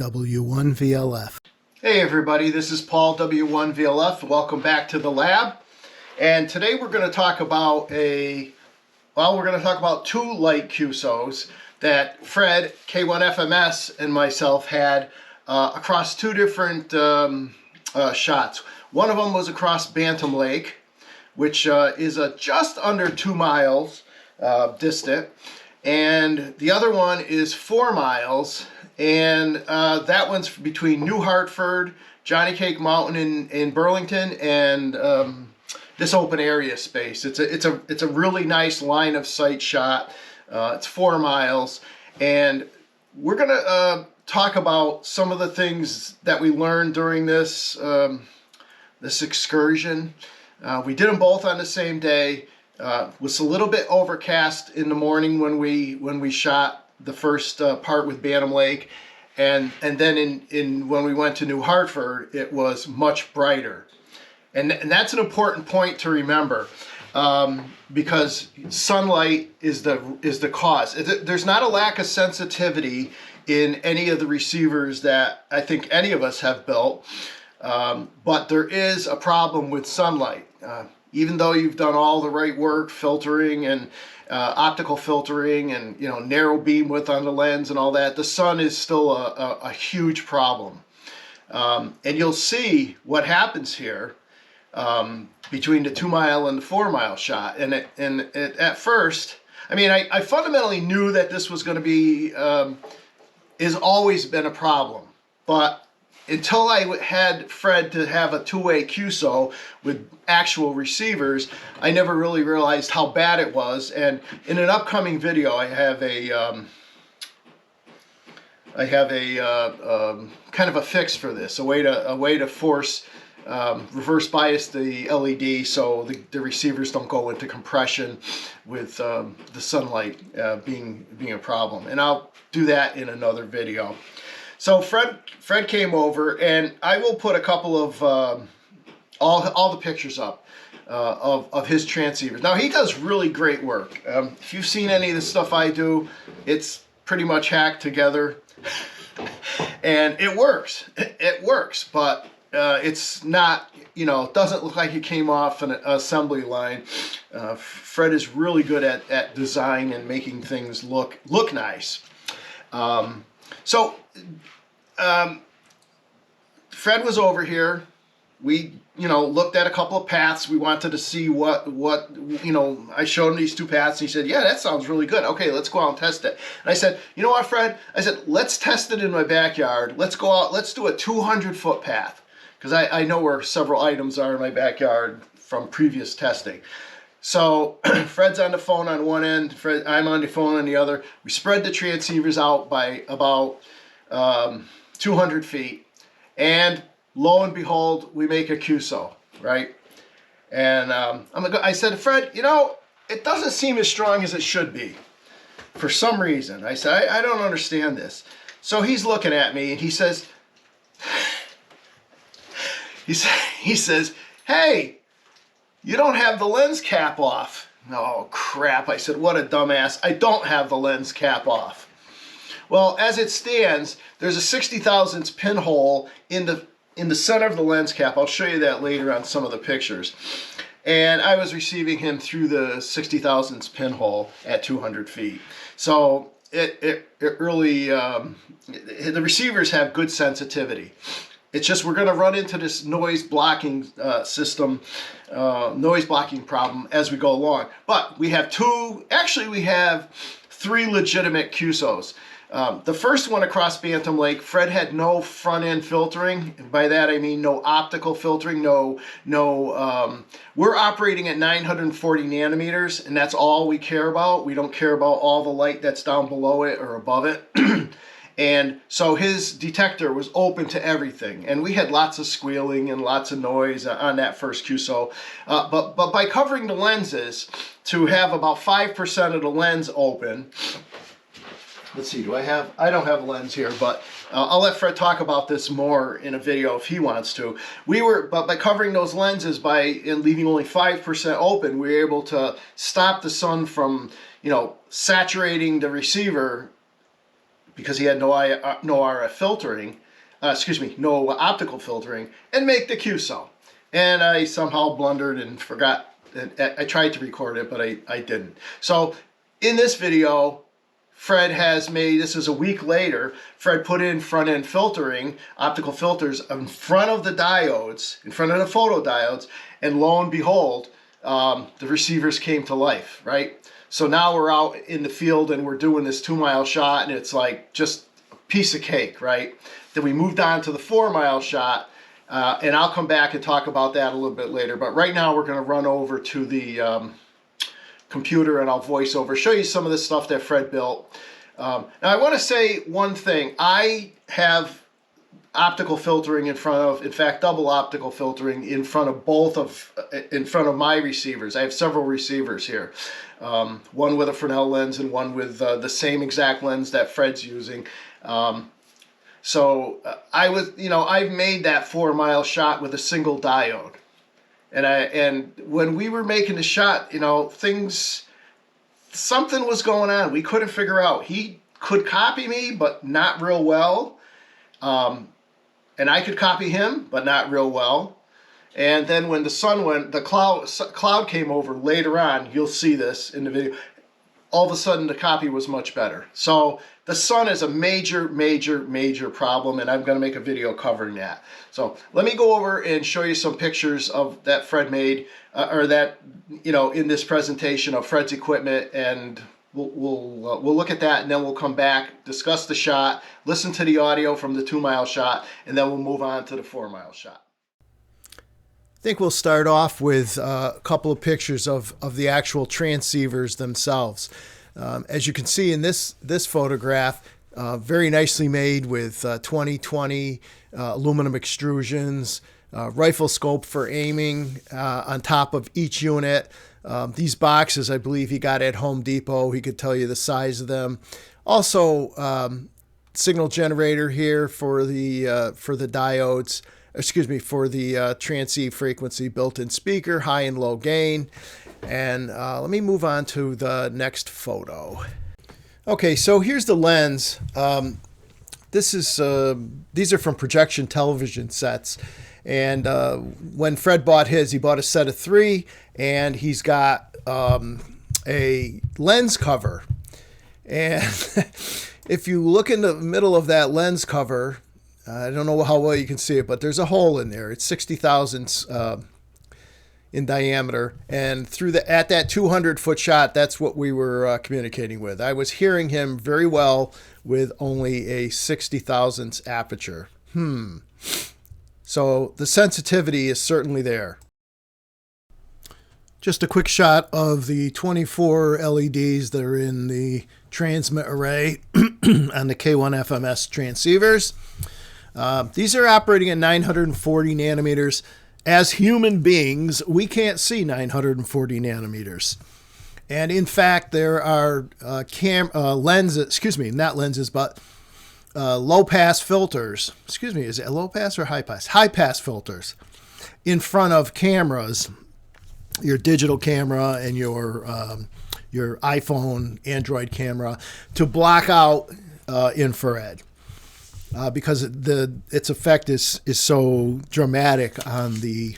W1VLF. Hey everybody, this is Paul W1VLF. Welcome back to the lab. And today we're going to talk about two light QSOs that Fred, K1FMS, and myself had across two different shots. One of them was across Bantam Lake, which is just under 2 miles distant, and the other one is 4 miles, and that one's between New Hartford, Johnny Cake Mountain in Burlington, and this open area space. It's a really nice line of sight shot. It's 4 miles, and we're gonna talk about some of the things that we learned during this this excursion. We did them both on the same day. Was a little bit overcast in the morning when we shot the first part with Bantam Lake, and then when we went to New Hartford, it was much brighter, and that's an important point to remember, because sunlight is the cause. There's not a lack of sensitivity in any of the receivers that I think any of us have built, but there is a problem with sunlight. Even though you've done all the right work, filtering and optical filtering and narrow beam width on the lens and all that, the sun is still a huge problem. And you'll see what happens here between the 2 mile and the 4 mile shot. And at first, I mean, I fundamentally knew that this was going to be, has always been a problem, but until I had Fred to have a two-way QSO with actual receivers, I never really realized how bad it was. And in an upcoming video, I have a kind of a fix for this, a way to force reverse bias the LED so the receivers don't go into compression with the sunlight being a problem. And I'll do that in another video. So Fred came over, and I will put a couple of all the pictures up of his transceivers. Now, he does really great work. If you've seen any of the stuff I do, it's pretty much hacked together, and it works. It works, but it's not, it doesn't look like it came off an assembly line. Fred is really good at design and making things look nice. Fred was over here. We, looked at a couple of paths. We wanted to see what I showed him these two paths. And he said, yeah, that sounds really good. Okay, let's go out and test it. And I said, you know what, Fred? I said, let's test it in my backyard. Let's go out. Let's do a 200-foot path, because I know where several items are in my backyard from previous testing. So Fred's on the phone on one end, I'm on the phone on the other. We spread the transceivers out by about 200 feet, and lo and behold, we make a QSO, right? And I said, Fred, it doesn't seem as strong as it should be for some reason. I said, I don't understand this. So he's looking at me, and he says, he says, hey, you don't have the lens cap off. Oh, crap. I said, what a dumbass. I don't have the lens cap off. Well, as it stands, there's a 60 thousandths pinhole in the center of the lens cap. I'll show you that later on some of the pictures. And I was receiving him through the 60 thousandths pinhole at 200 feet. So it really, the receivers have good sensitivity. It's just we're going to run into this noise blocking system, noise blocking problem as we go along. But we have we have 3 legitimate QSOs. The first one across Bantam Lake, Fred had no front-end filtering. By that I mean no optical filtering, we're operating at 940 nanometers, and that's all we care about. We don't care about all the light that's down below it or above it. And so his detector was open to everything, and we had lots of squealing and lots of noise on that first QSO. But by covering the lenses to have about 5% of the lens open. Let's see, I don't have a lens here, but I'll let Fred talk about this more in a video if he wants to. But by covering those lenses and leaving only 5% open, we were able to stop the sun from, saturating the receiver because he had no RF filtering, no optical filtering, and make the QSO. And I somehow blundered and forgot. I tried to record it, but I didn't. So in this video, Fred has made, this is a week later, Fred put in front end filtering, optical filters in front of the diodes, in front of the photodiodes, and lo and behold, the receivers came to life, right? So now we're out in the field and we're doing this 2-mile shot, and it's like just a piece of cake, right? Then we moved on to the 4-mile shot, and I'll come back and talk about that a little bit later. But right now we're going to run over to the computer and I'll voice over, show you some of the stuff that Fred built. Now I want to say one thing. I have optical filtering in front of, in fact, double optical filtering in front of my receivers. I have several receivers here. One with a Fresnel lens and one with the same exact lens that Fred's using. So I've made that 4-mile shot with a single diode. And when we were making the shot, something was going on. We couldn't figure out. He could copy me, but not real well. And I could copy him, but not real well. And then when the sun went, the cloud came over later on, you'll see this in the video, all of a sudden the copy was much better. So the sun is a major, major, major problem, and I'm going to make a video covering that. So let me go over and show you some pictures of that Fred made, in this presentation of Fred's equipment, and we'll look at that, and then we'll come back, discuss the shot, listen to the audio from the 2-mile shot, and then we'll move on to the 4-mile shot. I think we'll start off with a couple of pictures of the actual transceivers themselves. As you can see in this photograph, very nicely made with 20/20 aluminum extrusions, rifle scope for aiming on top of each unit. These boxes, I believe he got at Home Depot. He could tell you the size of them. Also, signal generator here for the diodes. For the transceive frequency, built-in speaker, high and low gain. And let me move on to the next photo. Okay, so here's the lens. These are from projection television sets. And when Fred bought his, he bought a set of 3, and he's got a lens cover. And if you look in the middle of that lens cover, I don't know how well you can see it, but there's a hole in there. It's 60 thousandths in diameter. And at that 200-foot shot, that's what we were communicating with. I was hearing him very well with only a 60 thousandths aperture. So the sensitivity is certainly there. Just a quick shot of the 24 LEDs that are in the transmit array on the K1FMS transceivers. These are operating at 940 nanometers. As human beings, we can't see 940 nanometers. And in fact, there are low-pass filters. Is it low pass or high pass? High-pass filters in front of cameras, your digital camera and your iPhone, Android camera, to block out infrared. Because its effect is so dramatic on the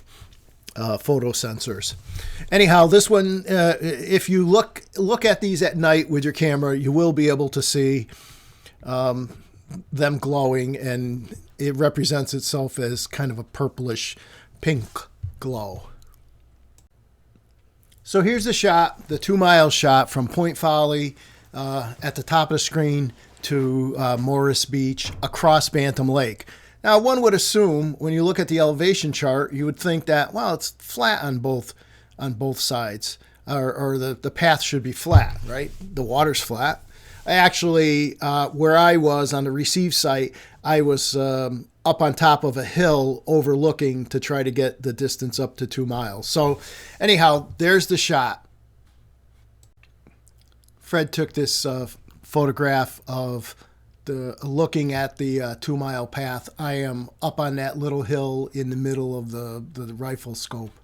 photo sensors. Anyhow, this one, if you look at these at night with your camera, you will be able to see them glowing, and it represents itself as kind of a purplish pink glow. So here's the shot, the 2-mile shot from Point Folly at the top of the screen to Morris Beach across Bantam Lake. Now, one would assume when you look at the elevation chart, you would think that, well, it's flat on both sides, or the path should be flat, right? The water's flat. Actually, where I was on the receive site, I was up on top of a hill overlooking to try to get the distance up to 2 miles. So anyhow, there's the shot. Fred took this photograph of looking at the 2-mile path. I am up on that little hill in the middle of the rifle scope,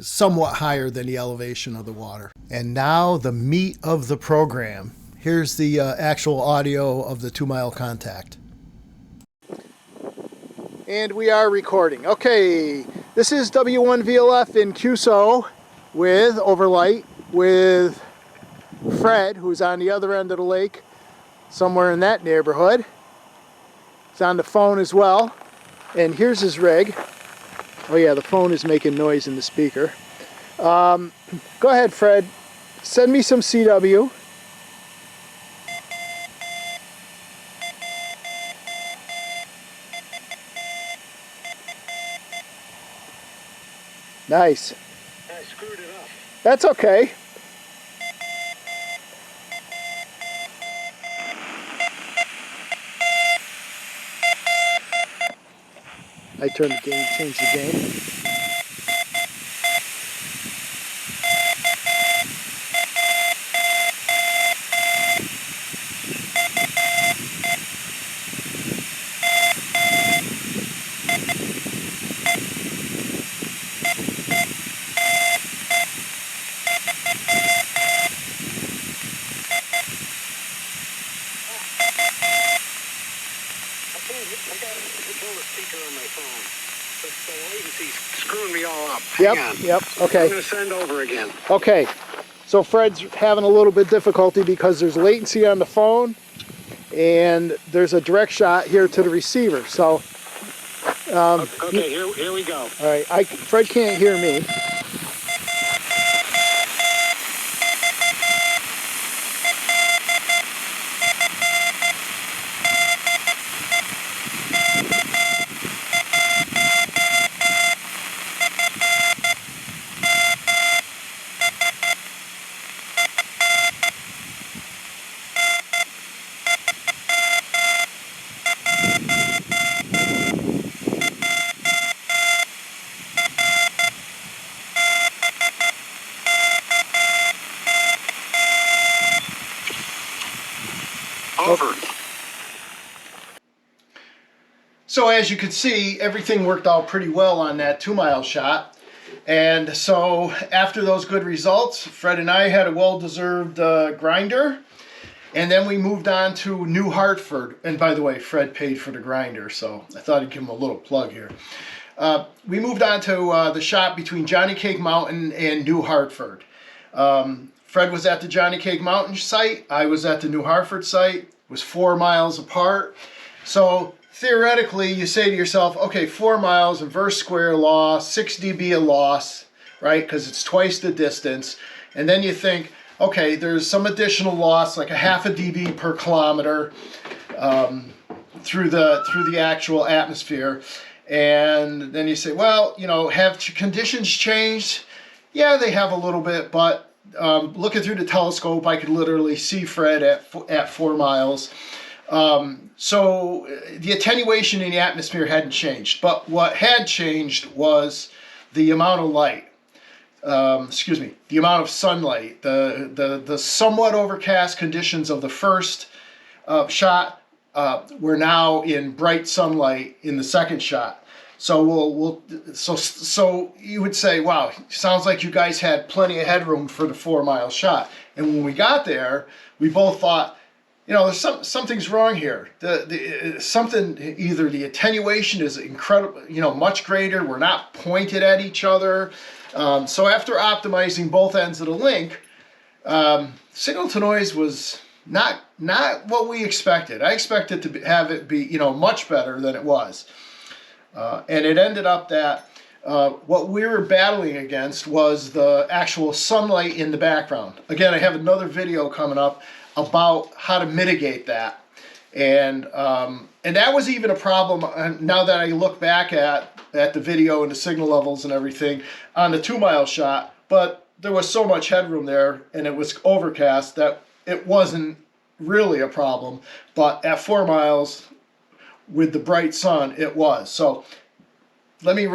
somewhat higher than the elevation of the water. And now the meat of the program. Here's the actual audio of the 2 mile contact. And we are recording. Okay, this is W1VLF in QSO with overlight with Fred, who's on the other end of the lake, somewhere in that neighborhood. He's on the phone as well. And here's his rig. Oh yeah, the phone is making noise in the speaker. Go ahead, Fred. Send me some CW. Nice. I screwed it up. That's okay. I turned the gain, changed the gain. I got to control the speaker on my phone. The latency's screwing me all up. Yep, Hang on. yep, I'm okay. going to send over again. Okay, so Fred's having a little bit difficulty because there's latency on the phone and there's a direct shot here to the receiver. So, Okay, here we go. all right, Fred can't hear me. Over. So as you can see, everything worked out pretty well on that 2 mile shot. And so after those good results, Fred and I had a well-deserved grinder. And then we moved on to New Hartford. And by the way, Fred paid for the grinder, so I thought I'd give him a little plug here. We moved on to the shot between Johnny Cake Mountain and New Hartford. Fred was at the Johnny Cake Mountain site. I was at the New Hartford site. It was 4 miles apart. So theoretically, you say to yourself, okay, 4 miles, inverse square law, 6 dB a loss, right? Because it's twice the distance. And then you think, okay, there's some additional loss, like a half a dB per kilometer through the actual atmosphere. And then you say, well, you know, have conditions changed? Yeah, they have a little bit, but looking through the telescope, I could literally see Fred at 4 miles. So the attenuation in the atmosphere hadn't changed, but what had changed was the amount of light. The amount of sunlight. The somewhat overcast conditions of the first shot were now in bright sunlight in the second shot. So so you would say, wow, sounds like you guys had plenty of headroom for the 4 mile shot. And when we got there, we both thought, you know, there's something's wrong here. Something, either the attenuation is incredible, you know, much greater. We're not pointed at each other. So after optimizing both ends of the link, signal to noise was not what we expected. I expected to have it be, you know, much better than it was. And it ended up that what we were battling against was the actual sunlight in the background. Again, I have another video coming up about how to mitigate that. And that was even a problem now that I look back at the video and the signal levels and everything on the 2 mile shot. But there was so much headroom there and it was overcast that it wasn't really a problem. But at 4 miles with the bright sun, it was. So let me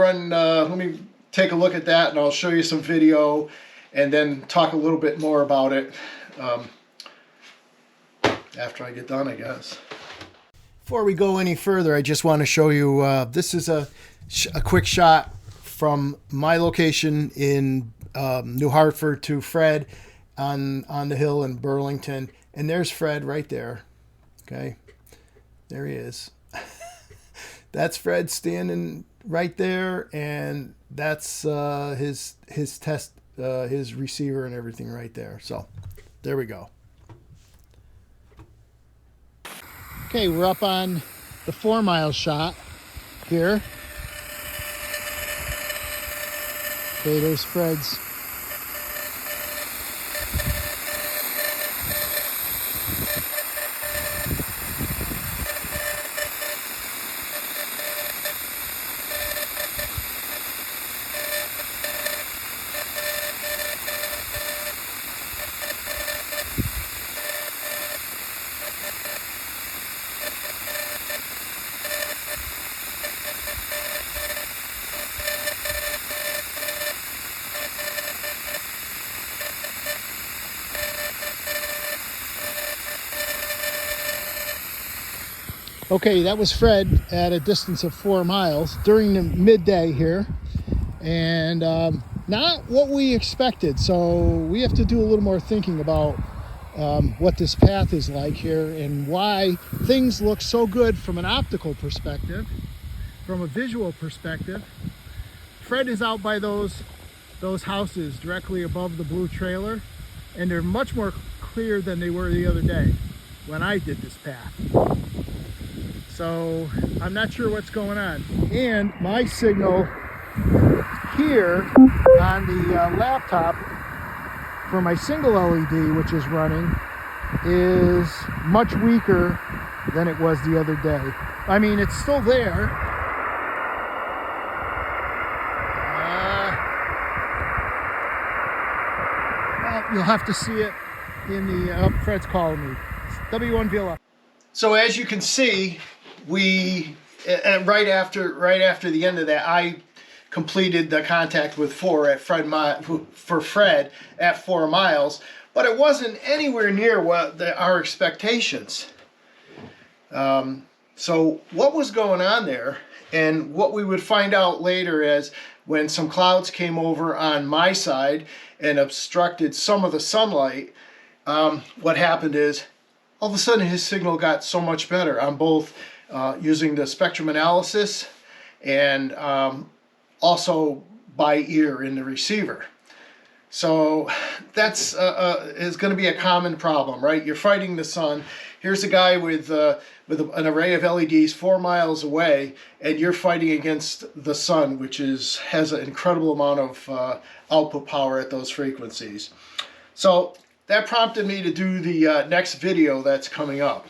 take a look at that and I'll show you some video and then talk a little bit more about it after I get done, I guess. Before we go any further, I just want to show you, this is a quick shot from my location in New Hartford to Fred on the hill in Burlington. And there's Fred right there. Okay, there he is. That's Fred standing right there, and that's his test, his receiver and everything right there. So there we go. Okay, we're up on the 4 mile shot here. Okay, there's Fred's. Okay, that was Fred at a distance of 4 miles during the midday here, and not what we expected. So we have to do a little more thinking about what this path is like here and why things look so good from an optical perspective, from a visual perspective. Fred is out by those houses directly above the blue trailer, and they're much more clear than they were the other day when I did this path. So I'm not sure what's going on. And my signal here on the laptop for my single LED, which is running, is much weaker than it was the other day. I mean, it's still there. Well, you'll have to see it in the, Fred's calling me. It's W1VLF. So as you can see, right after the end of that, I completed the contact with for Fred at 4 miles, but it wasn't anywhere near what our expectations. So what was going on there, and what we would find out later is when some clouds came over on my side and obstructed some of the sunlight, what happened is all of a sudden his signal got so much better on both using the spectrum analysis and also by ear in the receiver. So that's is going to be a common problem, right? You're fighting the sun. Here's a guy with an array of LEDs 4 miles away, and you're fighting against the sun, which has an incredible amount of output power at those frequencies. So that prompted me to do the next video that's coming up.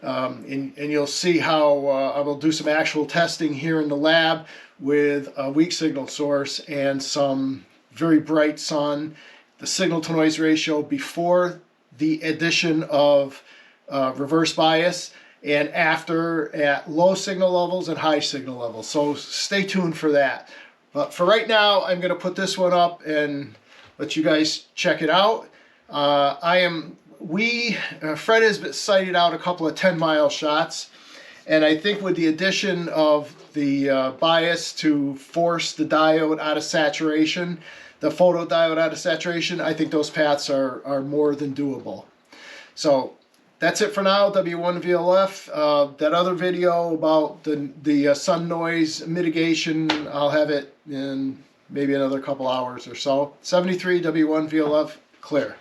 And you'll see how I will do some actual testing here in the lab with a weak signal source and some very bright sun, the signal to noise ratio before the addition of reverse bias, and after at low signal levels and high signal levels. So stay tuned for that. But for right now, I'm going to put this one up and let you guys check it out. Fred has sighted out a couple of 10-mile shots, and I think with the addition of the bias to force the diode out of saturation, the photodiode out of saturation, I think those paths are more than doable. So that's it for now, W1VLF. That other video about the sun noise mitigation, I'll have it in maybe another couple hours or so. 73 W1VLF, clear.